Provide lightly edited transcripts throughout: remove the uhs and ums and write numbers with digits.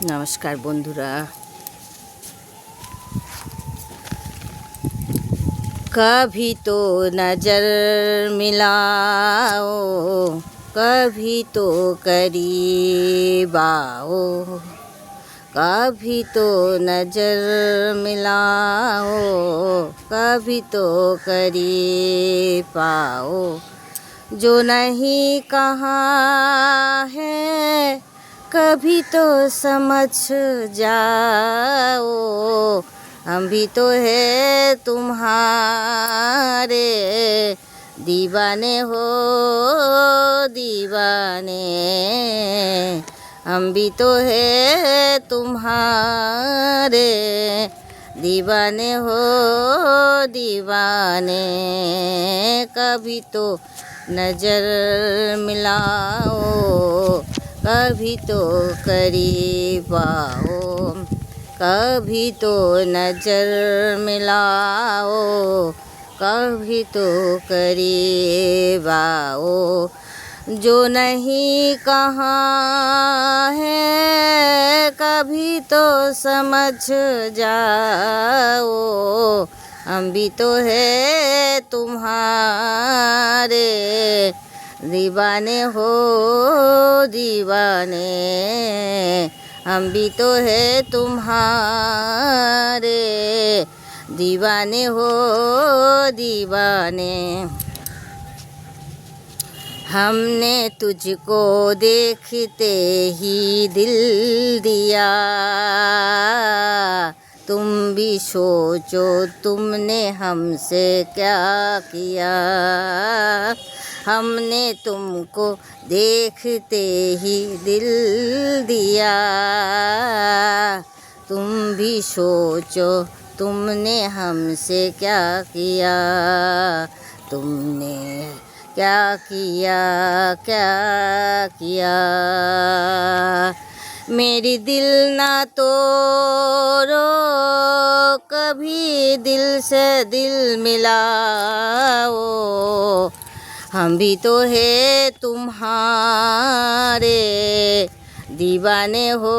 नमस्कार बंधुरा। कभी तो नज़र मिलाओ, कभी तो करीब आओ, कभी तो नज़र मिलाओ, कभी तो करीब आओ। जो नहीं कहा है कभी तो समझ जाओ, हम भी तो है तुम्हारे दीवाने हो दीवाने, हम भी तो है तुम्हारे दीवाने हो दीवाने। कभी तो नज़र मिलाओ, कभी तो करीब आओ, कभी तो नज़र मिलाओ, कभी तो करीब आओ। जो नहीं कहा है कभी तो समझ जाओ, हम भी तो है तुम्हारे दीवाने हो दीवाने, हम भी तो है तुम्हारे दीवाने हो दीवाने। हमने तुझको देखते ही दिल दिया, तुम भी सोचो तुमने हमसे क्या किया। हमने तुमको देखते ही दिल दिया, तुम भी सोचो तुमने हमसे क्या किया। तुमने क्या किया क्या किया। मेरी दिल ना तोड़ो, कभी दिल से दिल मिलाओ, हम भी तो है तुम्हारे दीवाने हो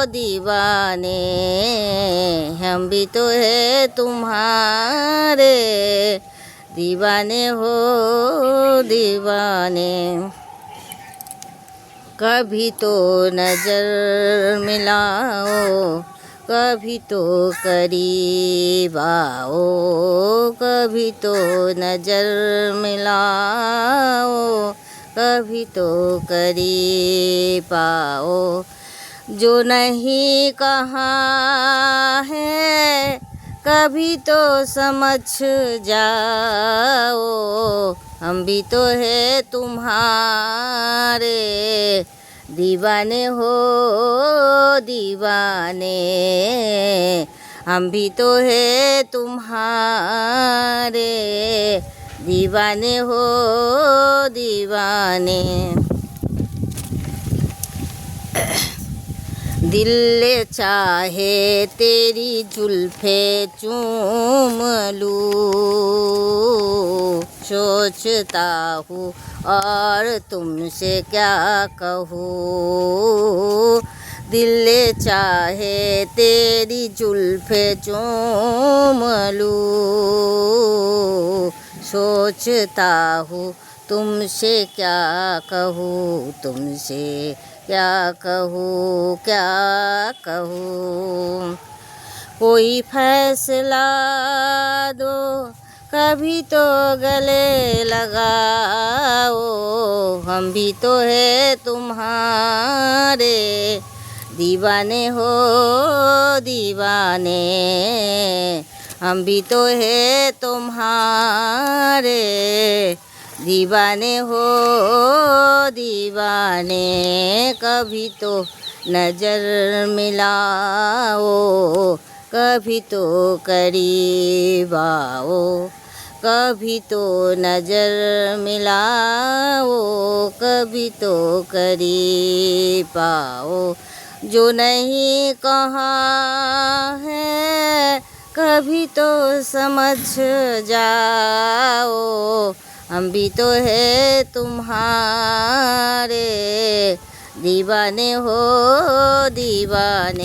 दीवाने, हम भी तो है तुम्हारे दीवाने हो दीवाने। कभी तो नज़र मिलाओ, कभी तो करीब आओ, कभी तो नज़र मिलाओ, कभी तो करीब आओ। जो नहीं कहा है कभी तो समझ जाओ, हम भी तो है तुम्हारे दीवाने हो दीवाने, हम भी तो है तुम्हारे दीवाने हो दीवाने। दिल चाहे तेरी जुल्फे चूम लूं, सोचता हूँ और तुमसे क्या कहूँ। दिल चाहे तेरी जुल्फे चूम लूं, सोचता हूँ तुमसे क्या कहूँ, तुमसे क्या कहूँ क्या कहूँ। कोई फैसला दो कभी तो गले लगाओ, हम भी तो है तुम्हारे दीवाने हो दीवाने, हम भी तो है तुम्हारे दीवाने हो दीवाने। कभी तो नज़र मिलाओ, कभी तो करीब आओ, कभी तो नज़र मिलाओ, कभी तो करीब आओ। जो नहीं कहा है कभी तो समझ जाओ, हम भी तो है तुम्हारे दीवाने हो दीवाने,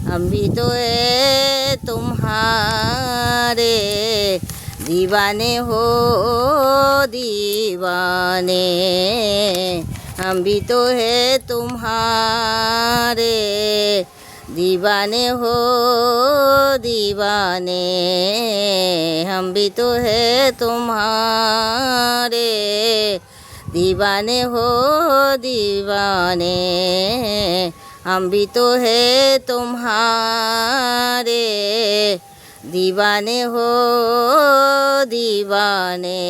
हम भी तो है तुम्हारे। दीवाने हो दीवाने, हम भी तो है तुम्हारे। दीवाने हो दीवाने, हम भी तो है तुम्हारे। दीवाने हो दीवाने, हम भी तो है तुम्हारे। दीवाने हो दीवाने,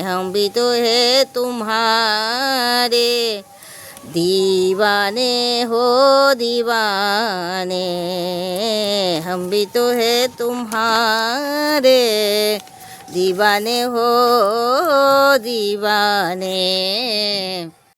हम भी तो है तुम्हारे। दीवाने हो दीवाने, हम भी तो है तुम्हारे। दीवाने हो दीवाने।